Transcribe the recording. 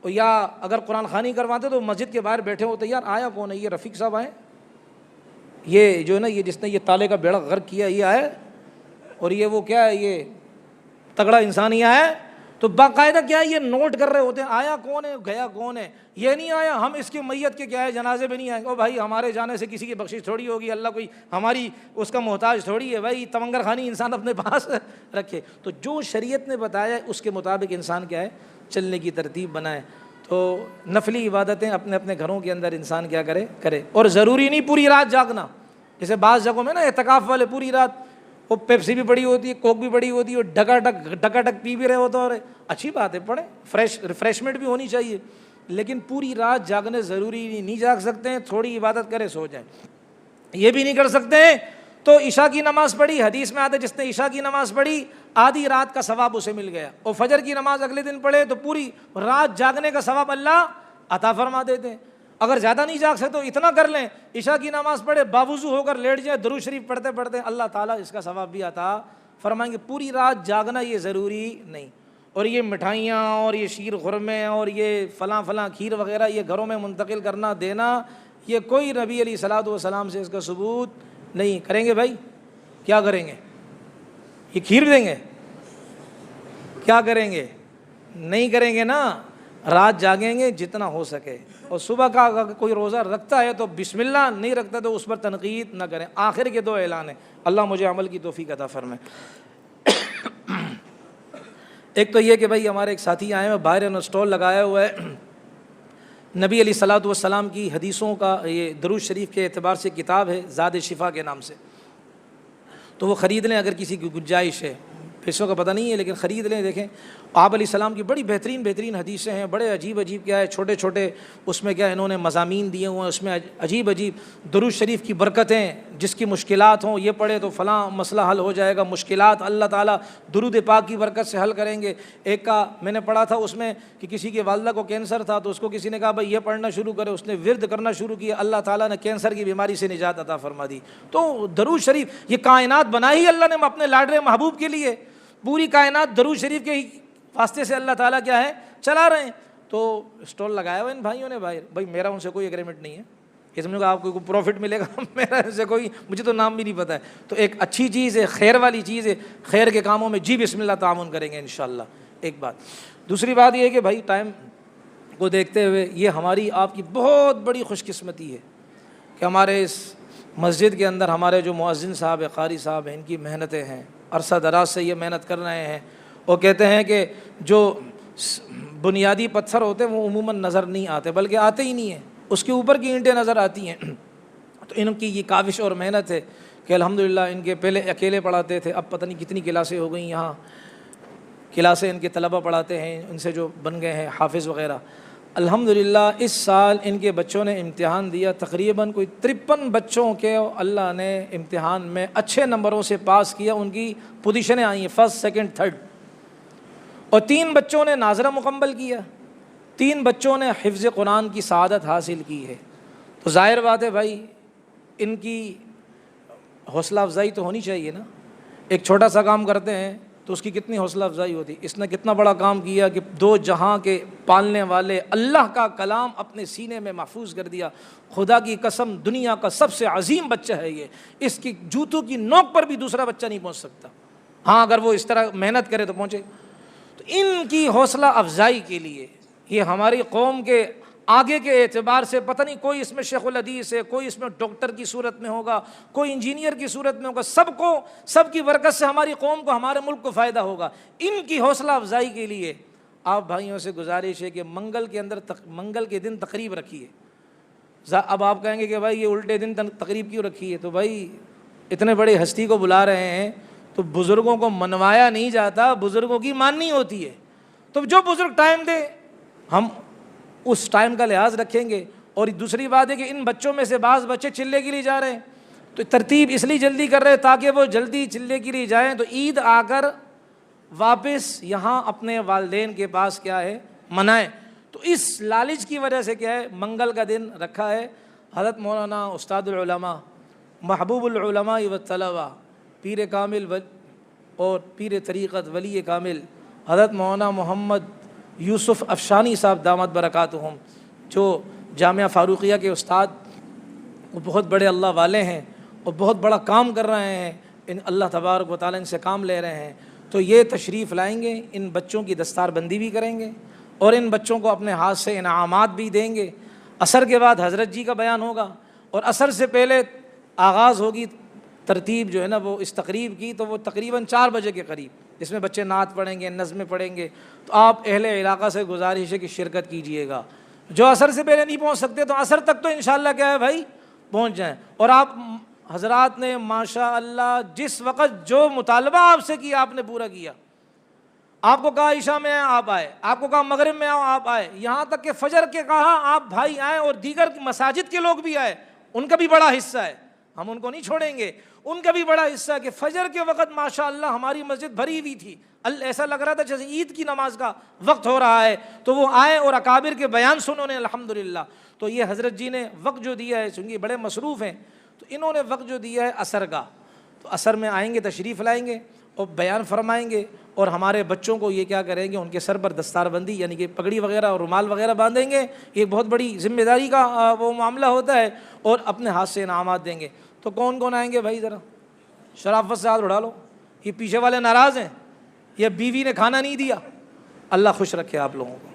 یا اگر قرآن خوانی کرواتے تو مسجد کے باہر بیٹھے ہوتے، یار آیا کون ہے؟ یہ رفیق صاحب آئے، یہ جو ہے نا، یہ جس نے یہ تالے کا بیڑا غرق کیا یہ آئے، اور یہ وہ کیا ہے، یہ تگڑا انسان ہی آیا ہے۔ تو باقاعدہ کیا ہے، یہ نوٹ کر رہے ہوتے ہیں آیا کون ہے، گیا کون ہے، یہ نہیں آیا ہم اس کی میت کے کیا ہے جنازے میں نہیں آئیں گے۔ او بھائی ہمارے جانے سے کسی کی بخشش تھوڑی ہوگی، اللہ کوئی ہماری اس کا محتاج تھوڑی ہے بھائی، تمنگر خانی انسان اپنے پاس رکھے۔ تو جو شریعت نے بتایا اس کے مطابق انسان کیا ہے چلنے کی ترتیب بنائے۔ تو نفلی عبادتیں اپنے اپنے گھروں کے اندر انسان کیا کرے، اور ضروری نہیں پوری رات جاگنا، جیسے بعض جگہوں میں نا اعتکاف والے پوری رات وہ پیپسی بھی پڑی ہوتی ہے، کوک بھی پڑی ہوتی ہے، اور ڈکا پی بھی رہے ہوتے ہیں، اور اچھی بات ہے پڑھیں، ریفریشمنٹ بھی ہونی چاہیے، لیکن پوری رات جاگنے ضروری نہیں جاگ سکتے ہیں، تھوڑی عبادت کرے سو جائیں، یہ بھی نہیں کر سکتے ہیں تو عشاء کی نماز پڑھی، حدیث میں آتا ہے جس نے عشاء کی نماز پڑھی آدھی رات کا ثواب اسے مل گیا، اور فجر کی نماز اگلے دن پڑھے تو پوری رات جاگنے کا ثواب اللہ عطا فرما دیتے ہیں۔ اگر زیادہ نہیں جاگ سکتے تو اتنا کر لیں، عشاء کی نماز پڑھے باوضو ہو کر لیٹ جائے، درود شریف پڑھتے پڑھتے اللہ تعالیٰ اس کا ثواب بھی عطا فرمائیں گے۔ پوری رات جاگنا یہ ضروری نہیں، اور یہ مٹھائیاں اور یہ شیر خرمے اور یہ فلاں کھیر وغیرہ یہ گھروں میں منتقل کرنا دینا، یہ کوئی نبی علیہ الصلوۃ والسلام سے اس کا ثبوت نہیں۔ کریں گے بھائی؟ کیا کریں گے؟ یہ کھیر دیں گے؟ کیا کریں گے؟ نہیں کریں گے نا، رات جاگیں گے جتنا ہو سکے، اور صبح کا اگر کوئی روزہ رکھتا ہے تو بسم اللہ، نہیں رکھتا تو اس پر تنقید نہ کریں۔ آخر کے دو اعلان ہیں، اللہ مجھے عمل کی توفیق عطا فرمائے۔ ایک تو یہ کہ بھائی ہمارے ایک ساتھی آئے ہیں، باہر انہوں نے اسٹال لگایا ہوا ہے نبی علیہ الصلوۃ والسلام کی حدیثوں کا، یہ درود شریف کے اعتبار سے کتاب ہے زاد شفا کے نام سے، تو وہ خرید لیں اگر کسی کی گنجائش ہے، پیسوں کا پتہ نہیں ہے لیکن خرید لیں۔ دیکھیں آپ علیہ السلام کی بڑی بہترین حدیثیں ہیں، بڑے عجیب کیا ہے، چھوٹے چھوٹے اس میں کیا انہوں نے مضامین دیے ہوئے ہیں، اس میں عجیب درود شریف کی برکتیں، جس کی مشکلات ہوں یہ پڑھے تو فلاں مسئلہ حل ہو جائے گا، مشکلات اللہ تعالیٰ درود پاک کی برکت سے حل کریں گے۔ ایک کا میں نے پڑھا تھا اس میں کہ کسی کی والدہ کو کینسر تھا تو اس کو کسی نے کہا بھائی یہ پڑھنا شروع کرے، اس نے ورد کرنا شروع کیا، اللہ تعالیٰ نے کینسر کی بیماری سے نجات عطا فرما دی۔ تو درود شریف یہ کائنات بنائی ہی اللہ نے اپنے لاڈلے محبوب کے لیے، پوری کائنات درود شریف کے ہی واسطے سے اللہ تعالیٰ کیا ہے چلا رہے ہیں۔ تو اسٹال لگایا ہوا ان بھائیوں نے، بھائی میرا ان سے کوئی ایگریمنٹ نہیں ہے، یہ سمجھو کہ آپ کو کوئی پروفٹ ملے گا، میرا ان سے کوئی، مجھے تو نام بھی نہیں پتہ ہے۔ تو ایک اچھی چیز ہے، خیر والی چیز ہے، خیر کے کاموں میں جی بسم اللہ تعاون کریں گے انشاءاللہ، ایک بات۔ دوسری بات یہ ہے کہ بھائی ٹائم کو دیکھتے ہوئے یہ ہماری آپ کی بہت بڑی خوش قسمتی ہے کہ ہمارے اس مسجد کے اندر ہمارے جو مؤذن صاحب ہے، قاری صاحب ہیں، ان کی محنتیں ہیں، عرصہ دراز سے یہ محنت کر رہے ہیں، اور کہتے ہیں کہ جو بنیادی پتھر ہوتے ہیں وہ عموماً نظر نہیں آتے، بلکہ آتے ہی نہیں ہیں، اس کے اوپر کی اینٹیں نظر آتی ہیں۔ تو ان کی یہ کاوش اور محنت ہے کہ الحمدللہ ان کے پہلے اکیلے پڑھاتے تھے، اب پتہ نہیں کتنی کلاسیں ہو گئیں، یہاں کلاسیں ان کے طلبہ پڑھاتے ہیں، ان سے جو بن گئے ہیں حافظ وغیرہ۔ الحمدللہ اس سال ان کے بچوں نے امتحان دیا، تقریباً کوئی 53 بچوں کے اللہ نے امتحان میں اچھے نمبروں سے پاس کیا، ان کی پوزیشنیں آئی ہیں فرسٹ، سیکنڈ، تھرڈ، اور 3 بچوں نے ناظرہ مکمل کیا، 3 بچوں نے حفظ قرآن کی سعادت حاصل کی ہے۔ تو ظاہر بات ہے بھائی ان کی حوصلہ افزائی تو ہونی چاہیے نا، ایک چھوٹا سا کام کرتے ہیں تو اس کی کتنی حوصلہ افزائی ہوتی، اس نے کتنا بڑا کام کیا کہ 2 جہاں کے پالنے والے اللہ کا کلام اپنے سینے میں محفوظ کر دیا۔ خدا کی قسم دنیا کا سب سے عظیم بچہ ہے یہ، اس کی جوتوں کی نوک پر بھی دوسرا بچہ نہیں پہنچ سکتا، ہاں اگر وہ اس طرح محنت کرے تو پہنچے۔ تو ان کی حوصلہ افزائی کے لیے یہ ہماری قوم کے آگے کے اعتبار سے پتہ نہیں کوئی اس میں شیخ الحدیث ہے، کوئی اس میں ڈاکٹر کی صورت میں ہوگا، کوئی انجینئر کی صورت میں ہوگا، سب کی برکت سے ہماری قوم کو، ہمارے ملک کو فائدہ ہوگا۔ ان کی حوصلہ افزائی کے لیے آپ بھائیوں سے گزارش ہے کہ منگل کے دن تقریب رکھیے۔ اب آپ کہیں گے کہ بھائی یہ الٹے دن تقریب کیوں رکھی ہے؟ تو بھائی اتنے بڑے ہستی کو بلا رہے ہیں تو بزرگوں کو منوایا نہیں جاتا، بزرگوں کی ماننی ہوتی ہے۔ تو جو بزرگ ٹائم دے ہم اس ٹائم کا لحاظ رکھیں گے۔ اور دوسری بات ہے کہ ان بچوں میں سے بعض بچے چلے کے لیے جا رہے ہیں، تو ترتیب اس لیے جلدی کر رہے ہیں تاکہ وہ جلدی چلے کے لیے جائیں تو عید آ کر واپس یہاں اپنے والدین کے پاس کیا ہے منائیں۔ تو اس لالچ کی وجہ سے کیا ہے منگل کا دن رکھا ہے۔ حضرت مولانا استاد العلماء محبوب العلماء والطلباء پیر کامل اور پیر طریقت ولی کامل حضرت مولانا محمد یوسف افشانی صاحب دامت برکاتہم، جو جامعہ فاروقیہ کے استاد، وہ بہت بڑے اللہ والے ہیں اور بہت بڑا کام کر رہے ہیں، ان اللہ تبارک و تعالیٰ ان سے کام لے رہے ہیں، تو یہ تشریف لائیں گے، ان بچوں کی دستار بندی بھی کریں گے اور ان بچوں کو اپنے ہاتھ سے انعامات بھی دیں گے۔ عصر کے بعد حضرت جی کا بیان ہوگا اور عصر سے پہلے آغاز ہوگی ترتیب جو ہے نا وہ اس تقریب کی، تو وہ تقریباً 4 بجے کے قریب، جس میں بچے نعت پڑھیں گے، نظمیں پڑھیں گے، تو آپ اہل علاقہ سے گزارش ہے کہ شرکت کیجئے گا۔ جو عصر سے پہلے نہیں پہنچ سکتے تو عصر تک تو انشاءاللہ کیا ہے بھائی پہنچ جائیں۔ اور آپ حضرات نے ماشاءاللہ جس وقت جو مطالبہ آپ سے کیا آپ نے پورا کیا۔ آپ کو کہا عشاء میں آئیں آپ آئے، آپ کو کہا مغرب میں آؤ آپ آئے، یہاں تک کہ فجر کے کہا آپ بھائی آئیں اور دیگر مساجد کے لوگ بھی آئے، ان کا بھی بڑا حصہ ہے، ہم ان کو نہیں چھوڑیں گے، ان کا بھی بڑا حصہ ہے کہ فجر کے وقت ماشاءاللہ ہماری مسجد بھری ہوئی تھی، ایسا لگ رہا تھا جیسے عید کی نماز کا وقت ہو رہا ہے، تو وہ آئے اور اکابر کے بیان سنوں نے الحمدللہ۔ تو یہ حضرت جی نے وقت جو دیا ہے، چونکہ بڑے مصروف ہیں، تو انہوں نے وقت جو دیا ہے عصر کا، تو عصر میں آئیں گے، تشریف لائیں گے اور بیان فرمائیں گے، اور ہمارے بچوں کو یہ کیا کریں گے، ان کے سر پر دستار بندی یعنی کہ پگڑی وغیرہ اور رومال وغیرہ باندھیں گے، یہ بہت بڑی ذمہ داری کا وہ معاملہ ہوتا ہے، اور اپنے ہاتھ سے انعامات دیں گے۔ تو کون کون آئیں گے بھائی، ذرا شرافت سے ہاتھ اٹھا لو۔ یہ پیچھے والے ناراض ہیں، یہ بیوی نے کھانا نہیں دیا، اللہ خوش رکھے آپ لوگوں کو۔